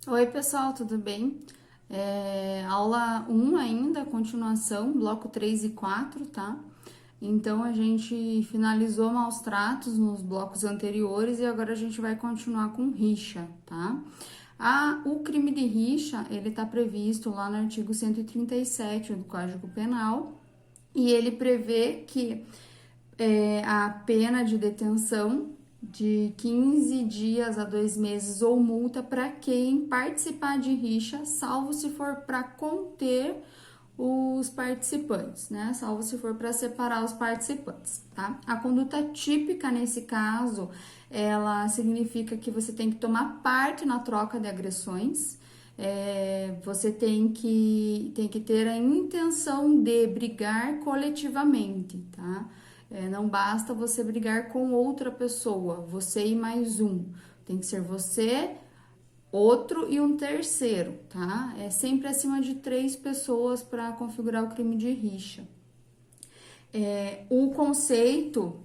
Oi, pessoal, tudo bem? Aula 1 ainda, continuação, bloco 3 e 4, tá? Então, a gente finalizou maus tratos nos blocos anteriores e agora a gente vai continuar com rixa, tá? O crime de rixa, ele tá previsto lá no artigo 137 do Código Penal e ele prevê que a pena de detenção de 15 dias a 2 meses ou multa para quem participar de rixa, salvo se for para conter os participantes, né? Salvo se for para separar os participantes, tá? A conduta típica nesse caso, ela significa que você tem que tomar parte na troca de agressões, você tem que ter a intenção de brigar coletivamente, tá? Não basta você brigar com outra pessoa, você e mais um. Tem que ser você, outro e um terceiro, tá? É sempre acima de 3 pessoas para configurar o crime de rixa. O conceito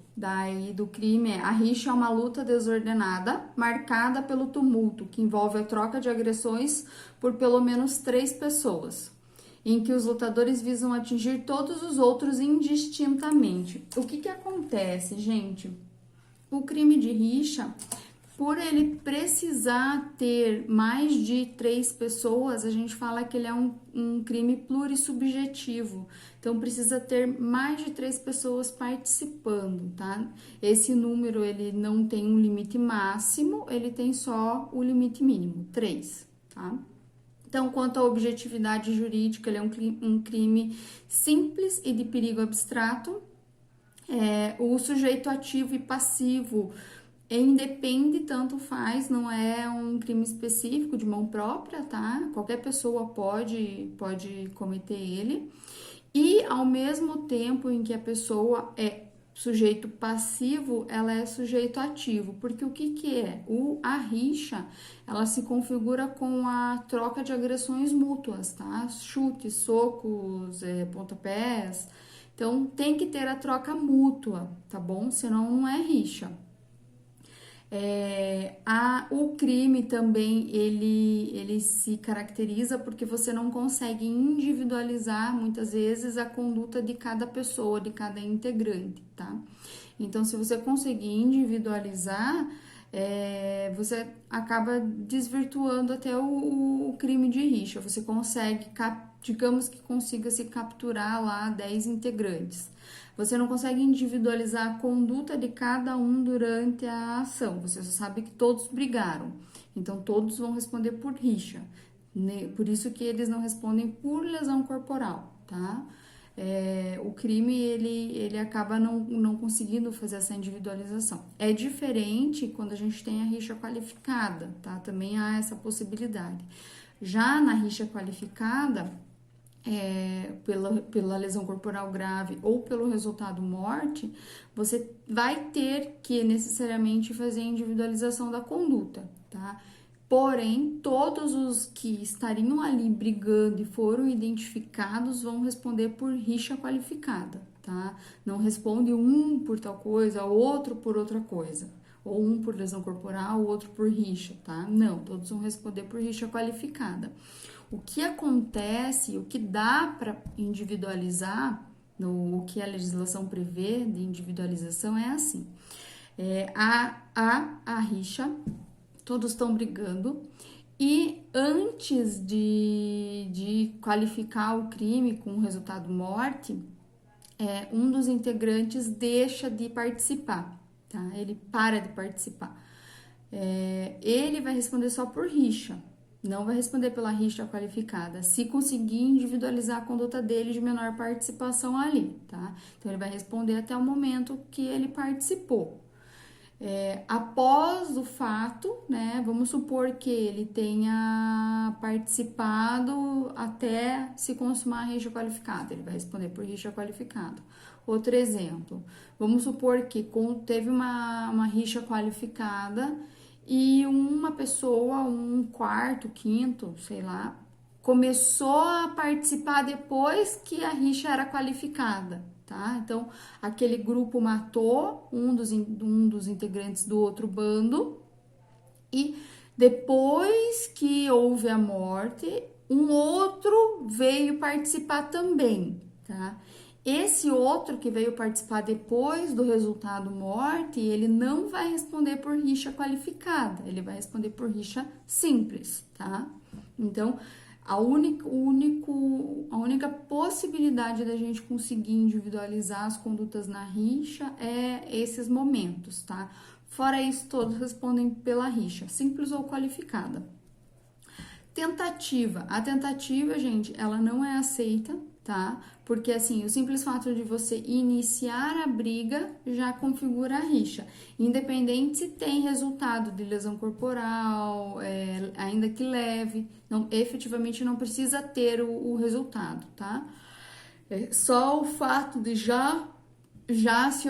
do crime é: a rixa é uma luta desordenada marcada pelo tumulto, que envolve a troca de agressões por pelo menos 3 pessoas, em que os lutadores visam atingir todos os outros indistintamente. O que acontece, gente? O crime de rixa, por ele precisar ter mais de 3 pessoas, a gente fala que ele é um crime plurissubjetivo. Então, precisa ter mais de 3 pessoas participando, tá? Esse número, ele não tem um limite máximo, ele tem só o limite mínimo, 3, tá? Então, quanto à objetividade jurídica, ele é um crime simples e de perigo abstrato. O sujeito ativo e passivo independe, tanto faz, não é um crime específico de mão própria, tá? Qualquer pessoa pode cometer ele. E ao mesmo tempo em que a pessoa é sujeito passivo, ela é sujeito ativo, porque o que é? A rixa, ela se configura com a troca de agressões mútuas, tá? Chutes, socos, pontapés. Então, tem que ter a troca mútua, tá bom? Senão não é rixa. O crime também, ele se caracteriza porque você não consegue individualizar, muitas vezes, a conduta de cada pessoa, de cada integrante, tá? Então, se você conseguir individualizar, você acaba desvirtuando até o crime de rixa. Você consegue, digamos que consiga se capturar lá 10 integrantes. Você não consegue individualizar a conduta de cada um durante a ação. Você só sabe que todos brigaram. Então, todos vão responder por rixa. Por isso que eles não respondem por lesão corporal, tá? O crime, ele acaba não conseguindo fazer essa individualização. É diferente quando a gente tem a rixa qualificada, tá? Também há essa possibilidade. Já na rixa qualificada, pela lesão corporal grave ou pelo resultado morte, você vai ter que necessariamente fazer a individualização da conduta, tá? Porém, todos os que estariam ali brigando e foram identificados vão responder por rixa qualificada, tá? Não responde um por tal coisa, outro por outra coisa. Ou um por lesão corporal, o outro por rixa, tá? Não, todos vão responder por rixa qualificada. O que acontece, o que dá para individualizar, o que a legislação prevê de individualização é assim: a rixa, todos estão brigando, e antes de qualificar o crime com o resultado morte, um dos integrantes deixa de participar, tá? Ele para de participar. Ele vai responder só por rixa, não vai responder pela rixa qualificada, se conseguir individualizar a conduta dele de menor participação ali, tá? Então, ele vai responder até o momento que ele participou. Após o fato, né, vamos supor que ele tenha participado até se consumar a rixa qualificada, ele vai responder por rixa qualificada. Outro exemplo, vamos supor que teve uma rixa qualificada e uma pessoa, um quarto, quinto, sei lá, começou a participar depois que a rixa era qualificada, tá? Então, aquele grupo matou um dos integrantes do outro bando e Depois que houve a morte, um outro veio participar também, tá? Esse outro que veio participar depois do resultado morte, ele não vai responder por rixa qualificada, ele vai responder por rixa simples, tá? Então, a única possibilidade da gente conseguir individualizar as condutas na rixa é esses momentos, tá? Fora isso, todos respondem pela rixa, simples ou qualificada. Tentativa. A tentativa, gente, ela não é aceita, tá? Porque, assim, o simples fato de você iniciar a briga já configura a rixa. Independente se tem resultado de lesão corporal, ainda que leve, não, efetivamente não precisa ter o resultado, tá? Só o fato de já se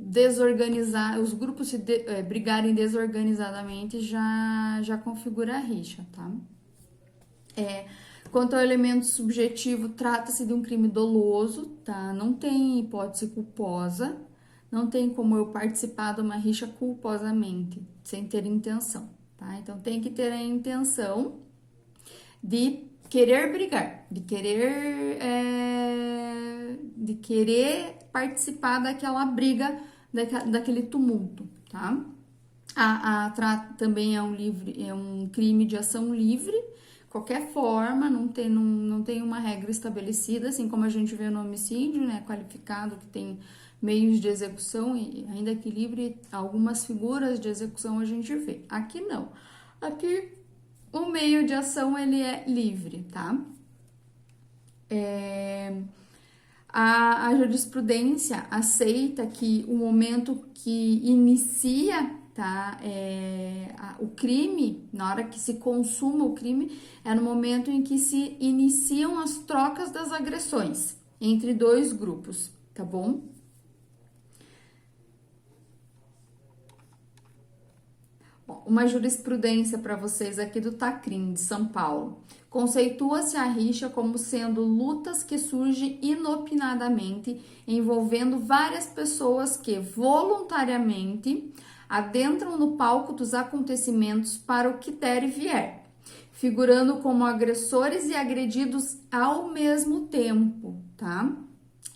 desorganizar, os grupos brigarem desorganizadamente já configura a rixa, tá? Quanto ao elemento subjetivo, trata-se de um crime doloso, tá? Não tem hipótese culposa, não tem como eu participar de uma rixa culposamente, sem ter intenção, tá? Então tem que ter a intenção de querer brigar, de querer participar daquela briga, daquele tumulto, tá? Também é um crime de ação livre, qualquer forma, não tem uma regra estabelecida, assim como a gente vê no homicídio, né, qualificado, que tem meios de execução, e ainda que livre, algumas figuras de execução a gente vê. Aqui não. Aqui o meio de ação, ele é livre, tá? A jurisprudência aceita que o momento que inicia, tá, o crime, na hora que se consuma o crime, é no momento em que se iniciam as trocas das agressões entre dois grupos, tá bom? Bom, uma jurisprudência para vocês aqui do TACRIM, de São Paulo. Conceitua-se a rixa como sendo lutas que surgem inopinadamente, envolvendo várias pessoas que voluntariamente adentram no palco dos acontecimentos para o que der e vier, figurando como agressores e agredidos ao mesmo tempo, tá?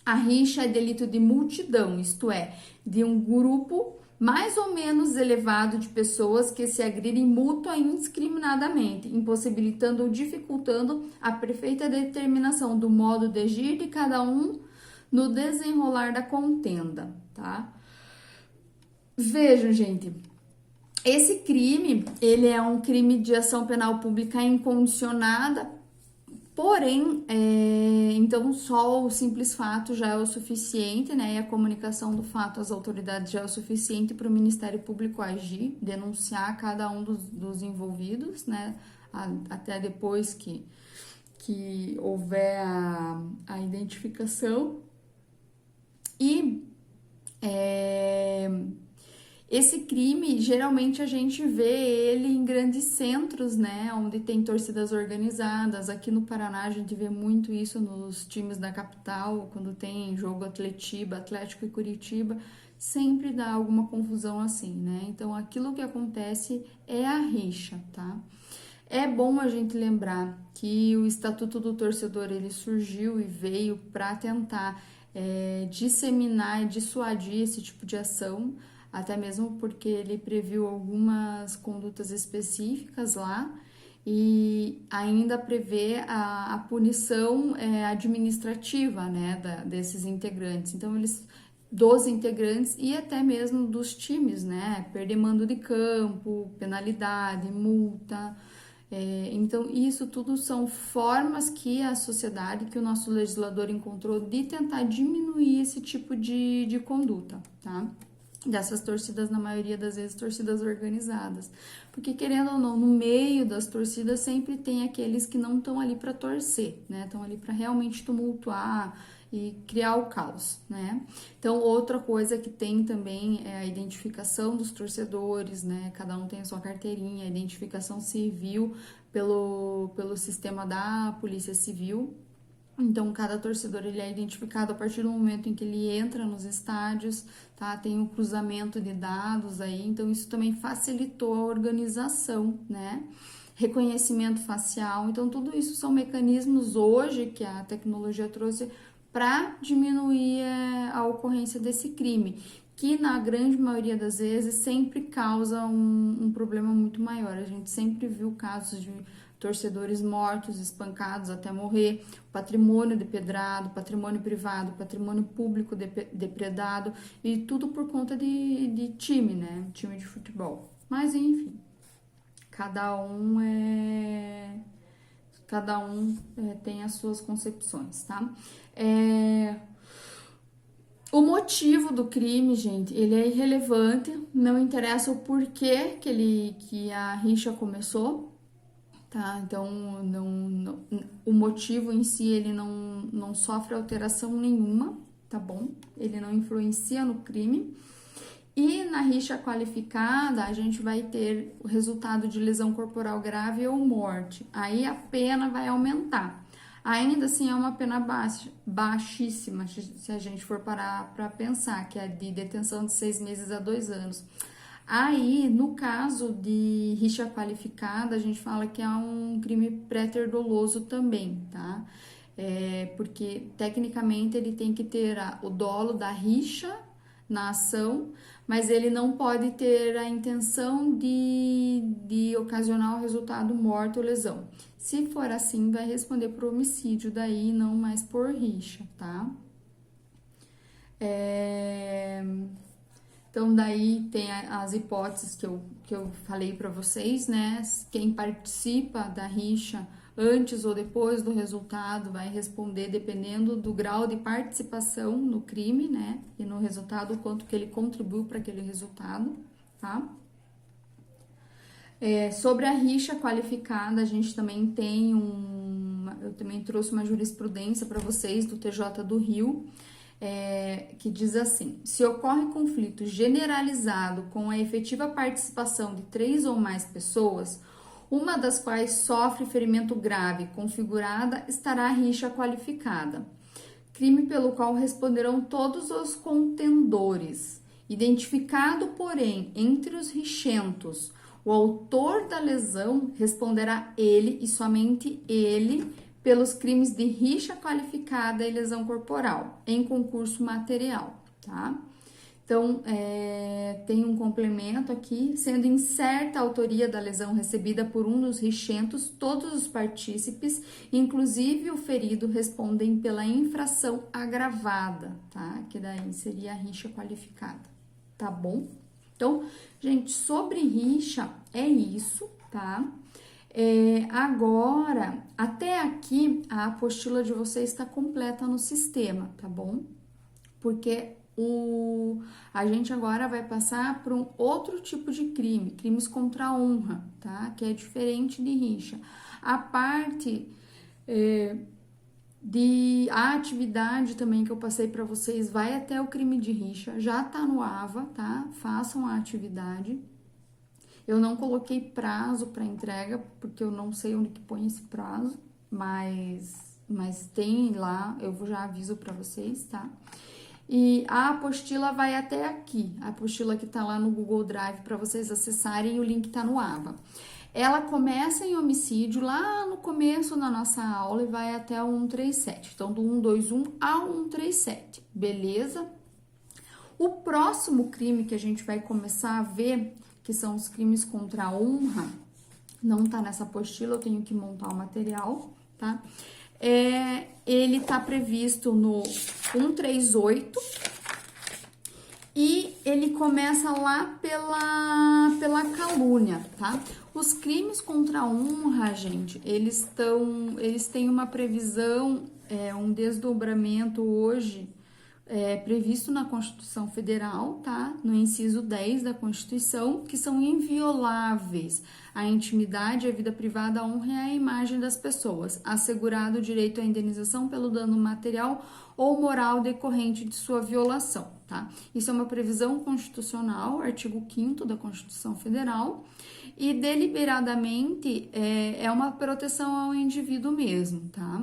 A rixa é delito de multidão, isto é, de um grupo mais ou menos elevado de pessoas que se agridem mútua e indiscriminadamente, impossibilitando ou dificultando a perfeita determinação do modo de agir de cada um no desenrolar da contenda, tá? Vejam, gente, esse crime, ele é um crime de ação penal pública incondicionada. Porém, então só o simples fato já é o suficiente, né? E a comunicação do fato às autoridades já é o suficiente para o Ministério Público agir, denunciar cada um dos envolvidos, né? Até depois que houver a identificação. E esse crime, geralmente a gente vê ele em grandes centros, né, onde tem torcidas organizadas. Aqui no Paraná a gente vê muito isso nos times da capital, quando tem jogo Atlético e Curitiba, sempre dá alguma confusão assim, né? Então aquilo que acontece é a rixa, tá? É bom a gente lembrar que o Estatuto do Torcedor, ele surgiu e veio para tentar disseminar e dissuadir esse tipo de ação, até mesmo porque ele previu algumas condutas específicas lá e ainda prevê a punição administrativa, né, desses integrantes. Então, dos integrantes e até mesmo dos times, né, perder mando de campo, penalidade, multa. Então, isso tudo são formas que a sociedade, que o nosso legislador encontrou de tentar diminuir esse tipo de conduta, tá? Dessas torcidas, na maioria das vezes, torcidas organizadas. Porque, querendo ou não, no meio das torcidas sempre tem aqueles que não estão ali para torcer, né? Estão ali para realmente tumultuar e criar o caos, né? Então, outra coisa que tem também é a identificação dos torcedores, né? Cada um tem a sua carteirinha, a identificação civil pelo sistema da Polícia Civil. Então, cada torcedor ele é identificado a partir do momento em que ele entra nos estádios, tá? Tem um cruzamento de dados aí, então isso também facilitou a organização, né? Reconhecimento facial, então tudo isso são mecanismos hoje que a tecnologia trouxe para diminuir a ocorrência desse crime, que na grande maioria das vezes sempre causa um problema muito maior. A gente sempre viu casos de torcedores mortos, espancados até morrer, patrimônio depedrado, patrimônio privado, patrimônio público depredado, e tudo por conta de time, né? Time de futebol. Mas enfim, cada um tem as suas concepções, tá? O motivo do crime, gente, ele é irrelevante, não interessa o porquê que a rixa começou, tá? Então, o motivo em si, ele não sofre alteração nenhuma, tá bom? Ele não influencia no crime. E na rixa qualificada, a gente vai ter o resultado de lesão corporal grave ou morte. Aí a pena vai aumentar. Ainda assim, é uma pena baixíssima, se a gente for parar para pensar, que é de detenção de 6 meses a 2 anos. Aí, no caso de rixa qualificada, a gente fala que é um crime pré-doloso também, tá? Porque, tecnicamente, ele tem que ter o dolo da rixa na ação, mas ele não pode ter a intenção de ocasionar o resultado morte ou lesão. Se for assim, vai responder por homicídio daí, não mais por rixa, tá? Então, daí tem as hipóteses que eu falei para vocês, né? Quem participa da rixa antes ou depois do resultado vai responder dependendo do grau de participação no crime, né? E no resultado, o quanto que ele contribuiu para aquele resultado, tá? Sobre a rixa qualificada, a gente também tem eu também trouxe uma jurisprudência para vocês do TJ do Rio, que diz assim: se ocorre conflito generalizado com a efetiva participação de 3 ou mais pessoas, uma das quais sofre ferimento grave configurada, estará a rixa qualificada. Crime pelo qual responderão todos os contendores. Identificado, porém, entre os rixentos, o autor da lesão, responderá ele e somente ele pelos crimes de rixa qualificada e lesão corporal, em concurso material, tá? Então, tem um complemento aqui, sendo incerta a autoria da lesão recebida por um dos rixentos, todos os partícipes, inclusive o ferido, respondem pela infração agravada, tá? Que daí seria a rixa qualificada, tá bom? Então, gente, sobre rixa é isso, tá? Agora, até aqui, a apostila de vocês está completa no sistema, tá bom? Porque a gente agora vai passar para um outro tipo de crime, crimes contra a honra, tá? Que é diferente de rixa. A parte a atividade também que eu passei para vocês vai até o crime de rixa, já tá no AVA, tá? Façam a atividade. Eu não coloquei prazo para entrega, porque eu não sei onde que põe esse prazo, mas tem lá, eu já aviso para vocês, tá? E a apostila vai até aqui, a apostila que tá lá no Google Drive para vocês acessarem, o link tá no AVA. Ela começa em homicídio lá no começo da nossa aula e vai até o 137. Então, do 121 ao 137, beleza? O próximo crime que a gente vai começar a ver, que são os crimes contra a honra, não tá nessa apostila, eu tenho que montar o material, tá? Ele tá previsto no 138 e ele começa lá pela calúnia, tá? Os crimes contra a honra, gente, eles têm uma previsão, um desdobramento hoje previsto na Constituição Federal, tá? No inciso 10 da Constituição, que são invioláveis a intimidade, a vida privada, a honra e a imagem das pessoas, assegurado o direito à indenização pelo dano material ou moral decorrente de sua violação, tá? Isso é uma previsão constitucional, artigo 5º da Constituição Federal, e deliberadamente é uma proteção ao indivíduo mesmo, tá?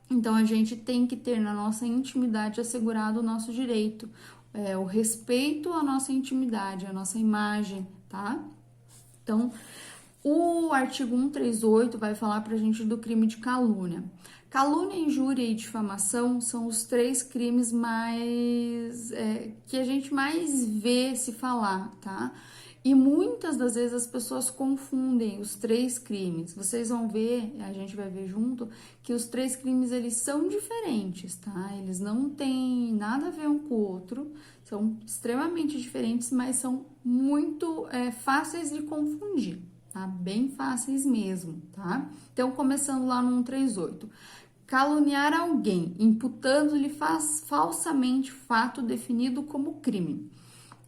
Então, a gente tem que ter na nossa intimidade assegurado o nosso direito, o respeito à nossa intimidade, à nossa imagem, tá? Então, o artigo 138 vai falar pra gente do crime de calúnia. Calúnia, injúria e difamação são os 3 crimes mais que a gente mais vê se falar, tá? E muitas das vezes as pessoas confundem os 3 crimes. Vocês vão ver, a gente vai ver junto, que os 3 crimes eles são diferentes, tá? Eles não têm nada a ver um com o outro, são extremamente diferentes, mas são muito fáceis de confundir, tá? Bem fáceis mesmo, tá? Então, começando lá no 138. Caluniar alguém, imputando-lhe falsamente fato definido como crime.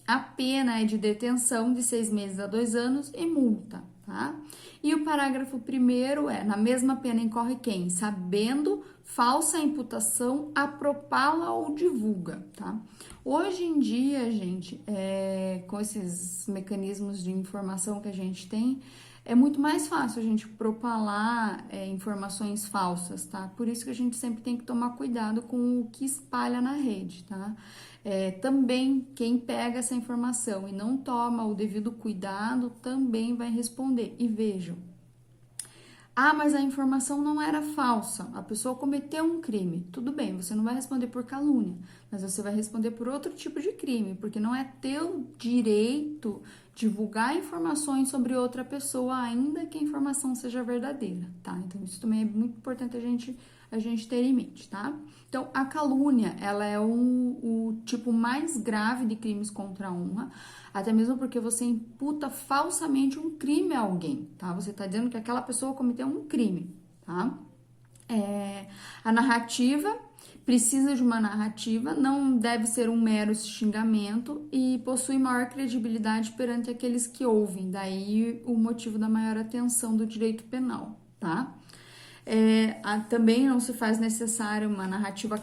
A pena é de detenção de 6 meses a 2 anos e multa, tá? E o parágrafo 1º na mesma pena incorre quem, sabendo falsa imputação, apropala ou divulga, tá? Hoje em dia, gente, com esses mecanismos de informação que a gente tem, é muito mais fácil a gente propalar informações falsas, tá? Por isso que a gente sempre tem que tomar cuidado com o que espalha na rede, tá? Também, quem pega essa informação e não toma o devido cuidado, também vai responder. E vejam, mas a informação não era falsa, a pessoa cometeu um crime. Tudo bem, você não vai responder por calúnia, mas você vai responder por outro tipo de crime, porque não é teu direito divulgar informações sobre outra pessoa, ainda que a informação seja verdadeira, tá? Então, isso também é muito importante a gente ter em mente, tá? Então, a calúnia, ela é o tipo mais grave de crimes contra a honra, até mesmo porque você imputa falsamente um crime a alguém, tá? Você tá dizendo que aquela pessoa cometeu um crime, tá? A narrativa precisa de uma narrativa, não deve ser um mero xingamento e possui maior credibilidade perante aqueles que ouvem, daí o motivo da maior atenção do direito penal, tá? Também não se faz necessária uma narrativa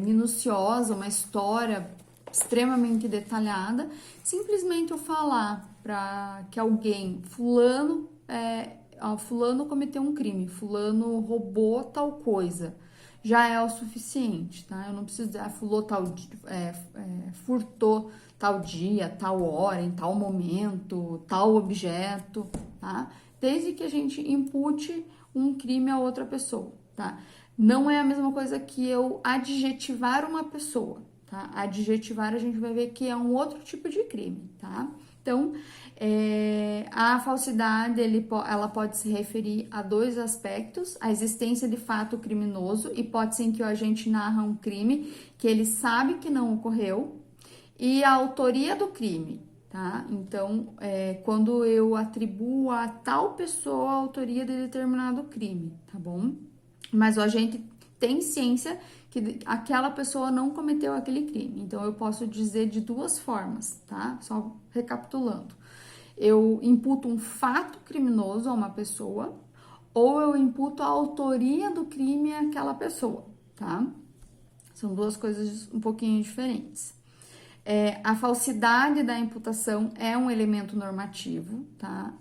minuciosa, uma história extremamente detalhada, simplesmente eu falar para que alguém, fulano cometeu um crime, fulano roubou tal coisa, já é o suficiente, tá? Eu não preciso dizer, furtou tal dia, tal hora, em tal momento, tal objeto, tá? Desde que a gente impute um crime a outra pessoa, tá? Não é a mesma coisa que eu adjetivar uma pessoa, tá? Adjetivar a gente vai ver que é um outro tipo de crime, tá? Então, a falsidade, ela pode se referir a 2 aspectos: a existência de fato criminoso, hipótese em que o agente narra um crime que ele sabe que não ocorreu, e a autoria do crime, tá? Então, quando eu atribuo a tal pessoa a autoria de determinado crime, tá bom? Mas o agente tem ciência que aquela pessoa não cometeu aquele crime. Então, eu posso dizer de 2 formas, tá? Só recapitulando. Eu imputo um fato criminoso a uma pessoa ou eu imputo a autoria do crime àquela pessoa, tá? São 2 coisas um pouquinho diferentes. A falsidade da imputação é um elemento normativo, tá?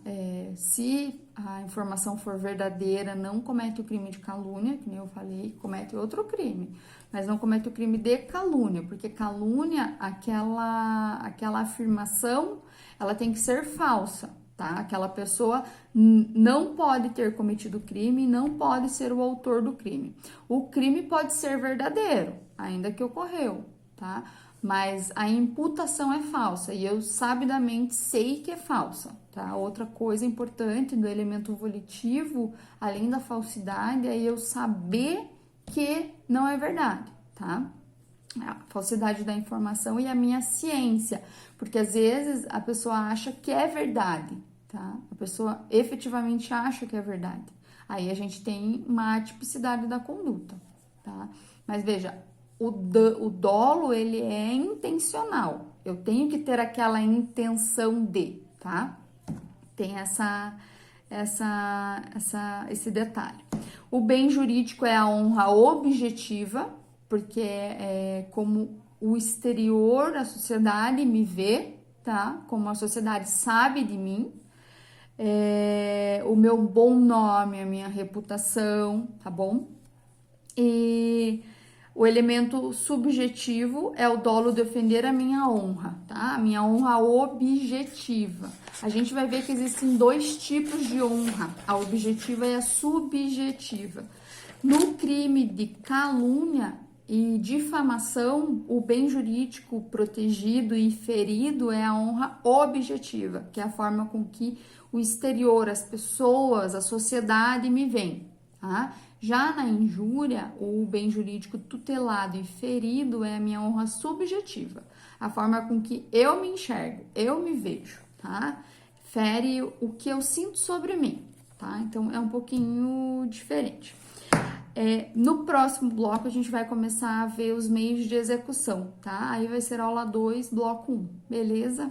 Se a informação for verdadeira, não comete o crime de calúnia, que nem eu falei, comete outro crime, mas não comete o crime de calúnia, porque calúnia, aquela afirmação, ela tem que ser falsa, tá? Aquela pessoa não pode ter cometido o crime, não pode ser o autor do crime. O crime pode ser verdadeiro, ainda que ocorreu, tá? Mas a imputação é falsa e eu sabidamente sei que é falsa, tá? Outra coisa importante do elemento volitivo, além da falsidade, é eu saber que não é verdade, tá? A falsidade da informação e a minha ciência, porque às vezes a pessoa acha que é verdade, tá? A pessoa efetivamente acha que é verdade. Aí a gente tem uma atipicidade da conduta, tá? Mas veja, o dolo, ele é intencional. Eu tenho que ter aquela intenção de, tá? Tem esse detalhe. O bem jurídico é a honra objetiva, porque é como o exterior, a sociedade me vê, tá? Como a sociedade sabe de mim. O meu bom nome, a minha reputação, tá bom? E o elemento subjetivo é o dolo de ofender a minha honra, tá? A minha honra objetiva. A gente vai ver que existem dois tipos de honra, a objetiva e a subjetiva. No crime de calúnia e difamação, o bem jurídico protegido e ferido é a honra objetiva, que é a forma com que o exterior, as pessoas, a sociedade me veem, tá? Já na injúria, o bem jurídico tutelado e ferido é a minha honra subjetiva, a forma com que eu me enxergo, eu me vejo, tá? Fere o que eu sinto sobre mim, tá? Então é um pouquinho diferente. No próximo bloco, a gente vai começar a ver os meios de execução, tá? Aí vai ser aula 2, bloco 1, beleza?